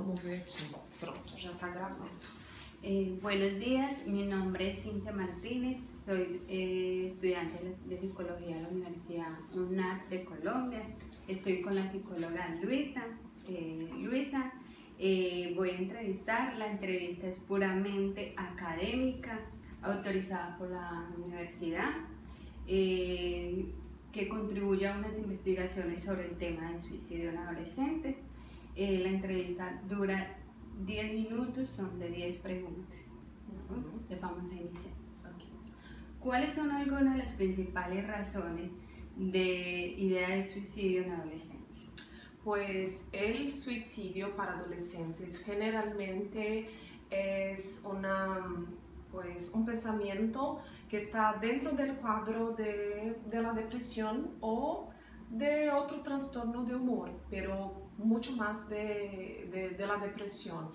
Vamos ver aqui. Pronto, já está gravando. Buenos días, mi nombre es Cintia Martínez, soy estudiante de psicología en la Universidad UNAD de Colombia. Estoy con la psicóloga Luisa. Voy a entrevistar. La entrevista es puramente académica, autorizada por la universidad, que contribuye a unas investigaciones sobre el tema del suicidio en adolescentes. La entrevista dura 10 minutos, son de 10 preguntas. Les vamos a iniciar. Okay. ¿Cuáles son algunas de las principales razones de idea de suicidio en adolescentes? Pues el suicidio para adolescentes generalmente es un pensamiento que está dentro del cuadro de la depresión o de otro trastorno de humor, pero mucho más de la depresión.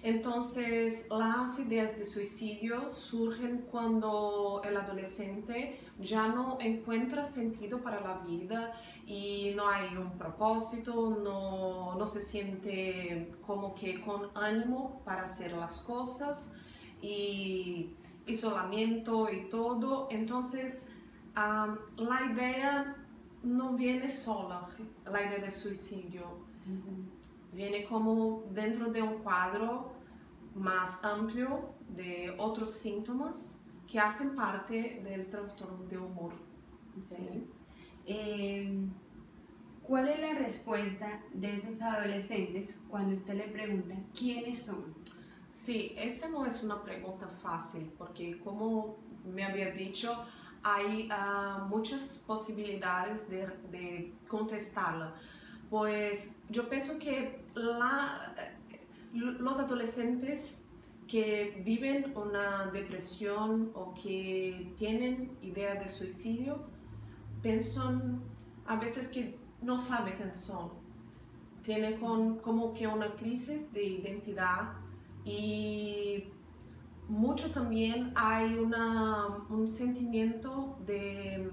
Entonces, las ideas de suicidio surgen cuando el adolescente ya no encuentra sentido para la vida y no hay un propósito, no se siente como que con ánimo para hacer las cosas y isolamiento y todo. Entonces, la idea no viene sola, la idea de suicidio. Viene como dentro de un cuadro más amplio de otros síntomas que hacen parte del trastorno de humor. ¿Sí? ¿Cuál es la respuesta de esos adolescentes cuando usted le pregunta quiénes son? Sí, esa no es una pregunta fácil porque, como me había dicho, hay muchas posibilidades de contestarla. Pues yo pienso que los adolescentes que viven una depresión o que tienen idea de suicidio piensan a veces que no saben quién son. Tienen como que una crisis de identidad y mucho también hay un sentimiento de,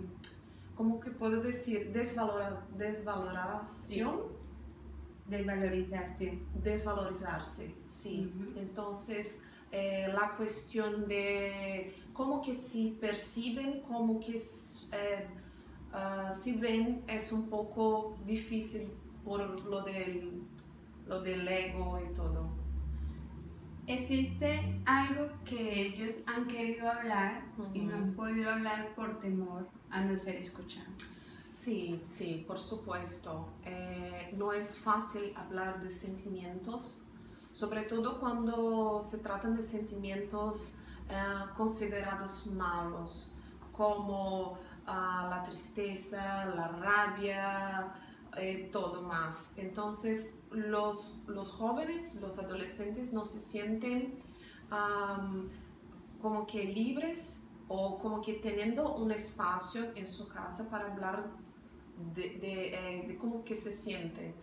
¿cómo que puedo decir? Desvaloración. Desvalorizarse, sí. Entonces, la cuestión de cómo que se perciben, cómo que se ven es un poco difícil por lo del ego y todo. ¿Existe algo que ellos han querido hablar y no han podido hablar por temor a no ser escuchados? Sí, sí, por supuesto. No es fácil hablar de sentimientos, sobre todo cuando se tratan de sentimientos considerados malos, como la tristeza, la rabia, todo más. Entonces, los jóvenes, los adolescentes no se sienten como que libres o como que teniendo un espacio en su casa para hablar de cómo que se sienten.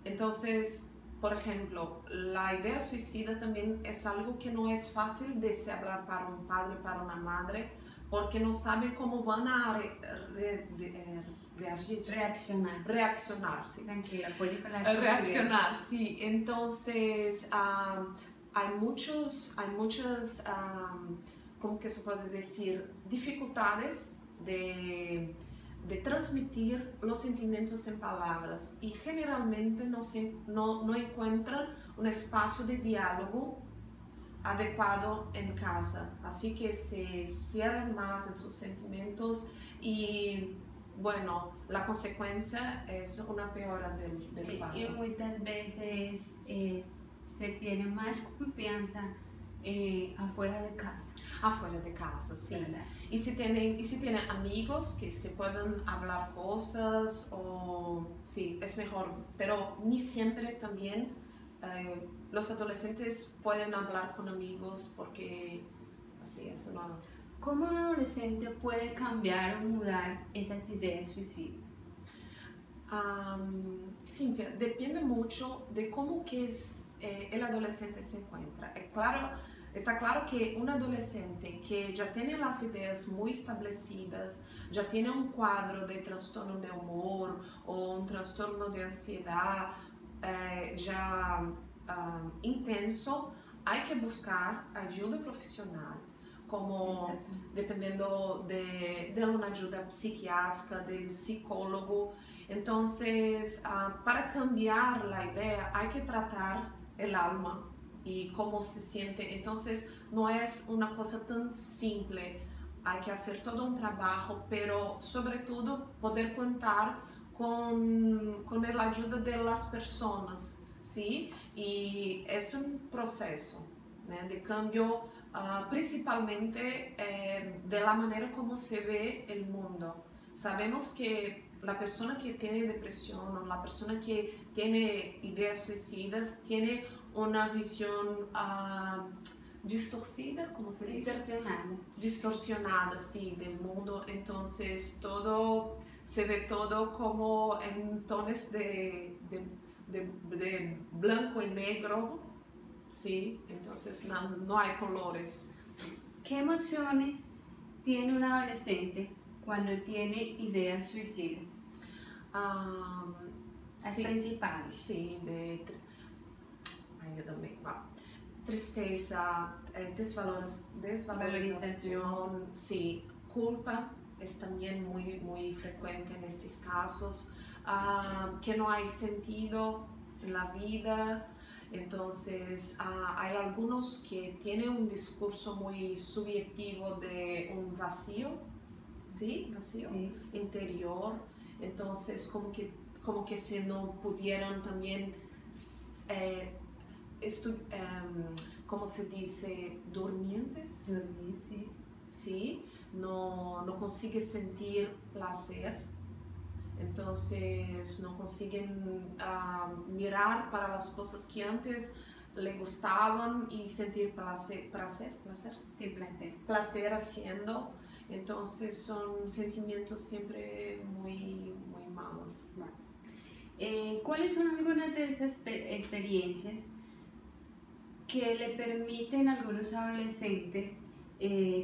Entonces, por ejemplo, la idea suicida también es algo que no es fácil de se hablar para un padre, para una madre, porque no sabe cómo van a reaccionar, sí. Tranquila, puede hablar. Reaccionar, sí. Entonces, hay muchas, ¿cómo que se puede decir? Dificultades de transmitir los sentimientos en palabras y generalmente no encuentran un espacio de diálogo adecuado en casa, así que se cierran más en sus sentimientos y bueno, la consecuencia es una peora del cuadro. Y muchas veces se tiene más confianza afuera de casa. Afuera de casa, sí. ¿Verdad? Y si tienen amigos que se pueden hablar cosas, sí, es mejor. Pero ni siempre también los adolescentes pueden hablar con amigos porque así es no. ¿Cómo un adolescente puede cambiar o mudar esas ideas de suicidio? Cintia, depende mucho de cómo que el adolescente se encuentra. Está claro que un adolescente que ya tiene las ideas muy establecidas, ya tiene un cuadro de trastorno de humor o un trastorno de ansiedad ya intenso, hay que buscar ayuda profesional, como dependiendo de una ayuda psiquiátrica, del psicólogo. Entonces, para cambiar la idea, hay que tratar el alma y cómo se siente. Entonces, no es una cosa tan simple, hay que hacer todo un trabajo, pero sobre todo poder contar con la ayuda de las personas, ¿sí? Y es un proceso, ¿no?, de cambio, principalmente de la manera como se ve el mundo. Sabemos que la persona que tiene depresión o la persona que tiene ideas suicidas tiene una visión distorcida, ¿cómo se dice? Distorsionada, sí, del mundo. Entonces todo se ve todo como en tonos de blanco y negro, sí. Entonces no hay colores. ¿Qué emociones tiene un adolescente cuando tiene ideas suicidas? Las sí, principales. Sí, ayúdame. Tristeza, desvalorización, sí, culpa es también muy frecuente en estos casos, que no hay sentido en la vida. Entonces hay algunos que tienen un discurso muy subjetivo de un vacío, ¿sí? Vacío interior. Entonces como que si no pudieran también ¿cómo se dice? Durmientes. Dormir, Sí, no consiguen sentir placer, entonces no consiguen mirar para las cosas que antes le gustaban y sentir placer haciendo. Entonces son sentimientos siempre muy malos. ¿Cuáles son algunas de esas experiencias que le permiten a algunos adolescentes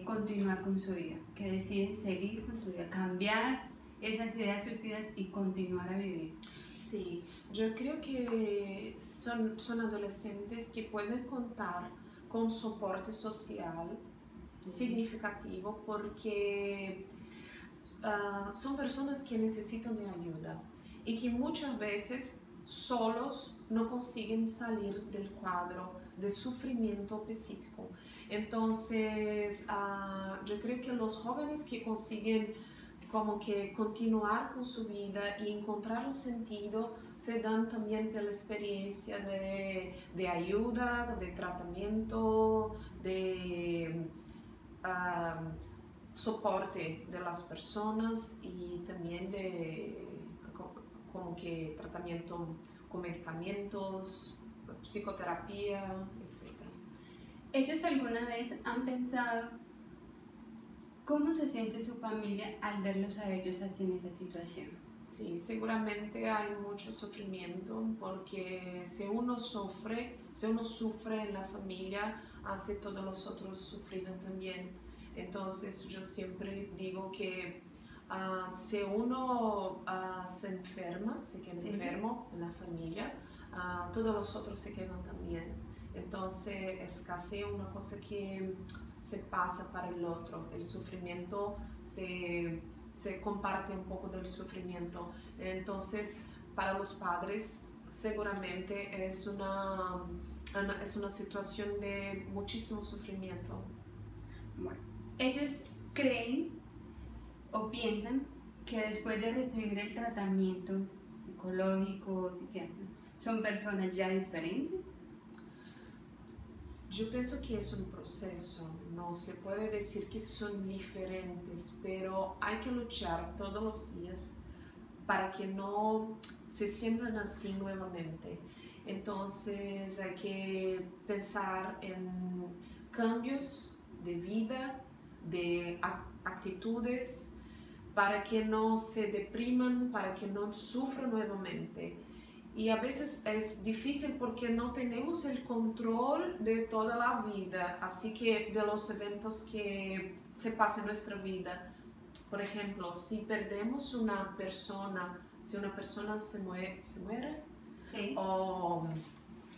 continuar con su vida, que deciden seguir con su vida, cambiar esas ideas suicidas y continuar a vivir? Sí, yo creo que son adolescentes que pueden contar con soporte social significativo, porque son personas que necesitan de ayuda y que muchas veces solos no consiguen salir del cuadro de sufrimiento psíquico. Entonces, yo creo que los jóvenes que consiguen como que continuar con su vida y encontrar un sentido se dan también por la experiencia de ayuda, de tratamiento, de soporte de las personas y también de como que tratamiento con medicamentos, psicoterapia, etc. ¿Ellos alguna vez han pensado cómo se siente su familia al verlos a ellos así en esa situación? Sí, seguramente hay mucho sufrimiento, porque si uno sufre en la familia, hace todos los otros sufrir también. Entonces yo siempre digo que si uno se enferma, se queda enfermo en la familia, todos los otros se quedan también. Entonces es casi una cosa que se pasa para el otro. El sufrimiento se comparte un poco del sufrimiento. Entonces para los padres seguramente es una situación de muchísimo sufrimiento. Bueno, ellos creen o piensan que después de recibir el tratamiento psicológico o psiquiátrico son personas ya diferentes. Yo pienso que es un proceso, no se puede decir que son diferentes, pero hay que luchar todos los días para que no se sientan así nuevamente. Entonces hay que pensar en cambios de vida, de actitudes, para que no se depriman, para que no sufran nuevamente. Y a veces es difícil porque no tenemos el control de toda la vida, así que de los eventos que se pasan en nuestra vida. Por ejemplo, si perdemos una persona, si una persona se muere, Sí. o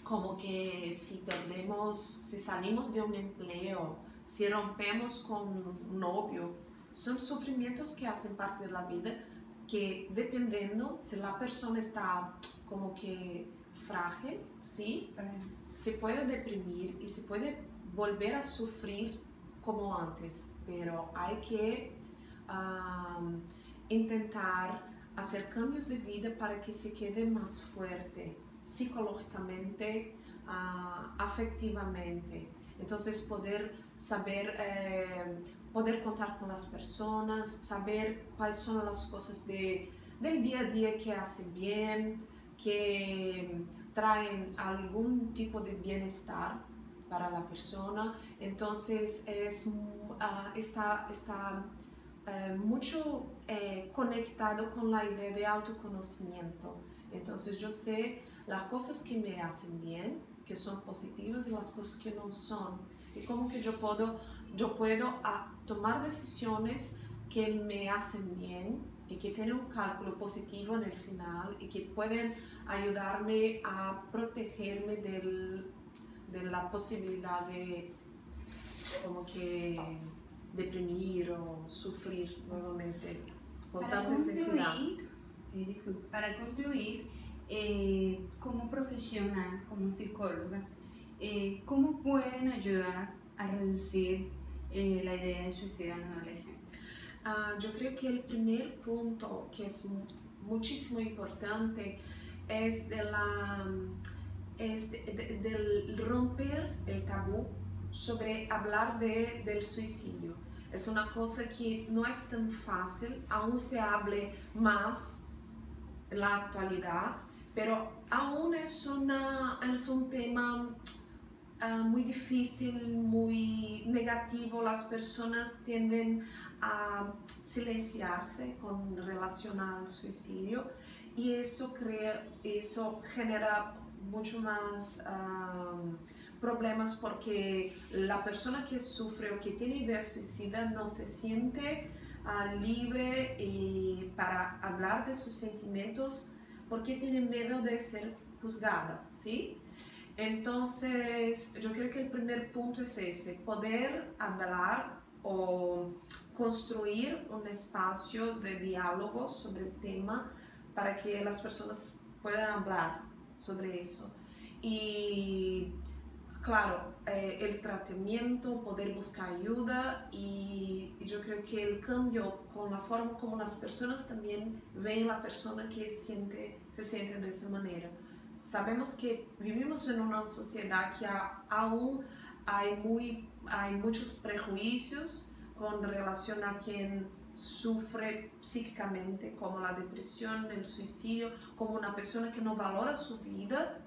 como que si perdemos, si salimos de un empleo, si rompemos con un novio, son sufrimientos que hacen parte de la vida, que dependiendo si la persona está como que frágil, ¿sí? Se puede deprimir y se puede volver a sufrir como antes, pero hay que intentar hacer cambios de vida para que se quede más fuerte psicológicamente, afectivamente. Entonces poder saber, poder contar con las personas, saber cuáles son las cosas del día a día que hacen bien, que traen algún tipo de bienestar para la persona. Entonces está mucho conectado con la idea de autoconocimiento. Entonces yo sé las cosas que me hacen bien, que son positivas, y las cosas que no son. Y cómo que yo puedo tomar decisiones que me hacen bien y que tienen un cálculo positivo en el final y que pueden ayudarme a protegerme de la posibilidad de como que deprimir o sufrir nuevamente con tanta intensidad. Para concluir, como profesional, como psicóloga, ¿cómo pueden ayudar a reducir la idea de suicidio en adolescentes? Yo creo que el primer punto que es muchísimo importante es del romper el tabú sobre hablar del suicidio. Es una cosa que no es tan fácil, aún se hable más en la actualidad, pero aún es un tema muy difícil, muy negativo. Las personas tienden a silenciarse con relación al suicidio y eso genera mucho más problemas, porque la persona que sufre o que tiene idea suicida no se siente libre para hablar de sus sentimientos porque tiene miedo de ser juzgada, ¿sí? Entonces yo creo que el primer punto es ese, poder hablar o construir un espacio de diálogo sobre el tema para que las personas puedan hablar sobre eso. Y claro, el tratamiento, poder buscar ayuda, y yo creo que el cambio con la forma como las personas también ven la persona que se siente de esa manera. Sabemos que vivimos en una sociedad que aún hay muchos prejuicios con relación a quien sufre psíquicamente, como la depresión, el suicidio, como una persona que no valora su vida.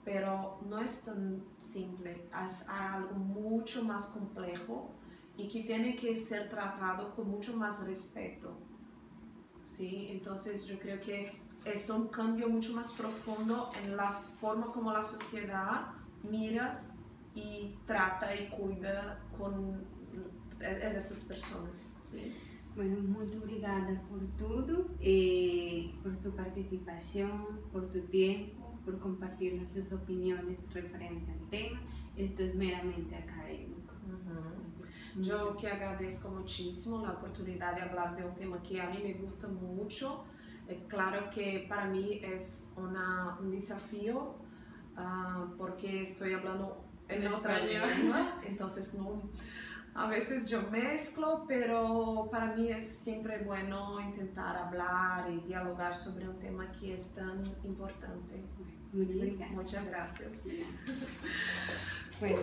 Pero no es tan simple, es algo mucho más complejo y que tiene que ser tratado con mucho más respeto, ¿sí? Entonces yo creo que es un cambio mucho más profundo en la forma como la sociedad mira y trata y cuida con essas personas, ¿sí? Bueno, muito obrigada por tudo, por su participación, por tu tiempo, por compartirnos sus opiniones referente al tema. Esto es meramente académico. Yo que agradezco muchísimo la oportunidad de hablar de un tema que a mí me gusta mucho. Claro que para mí es un desafío porque estoy hablando en otra lengua, entonces a veces yo mezclo, pero para mí es siempre bueno intentar hablar y dialogar sobre un tema que es tan importante. Muy obrigada. Muchas gracias. Bueno.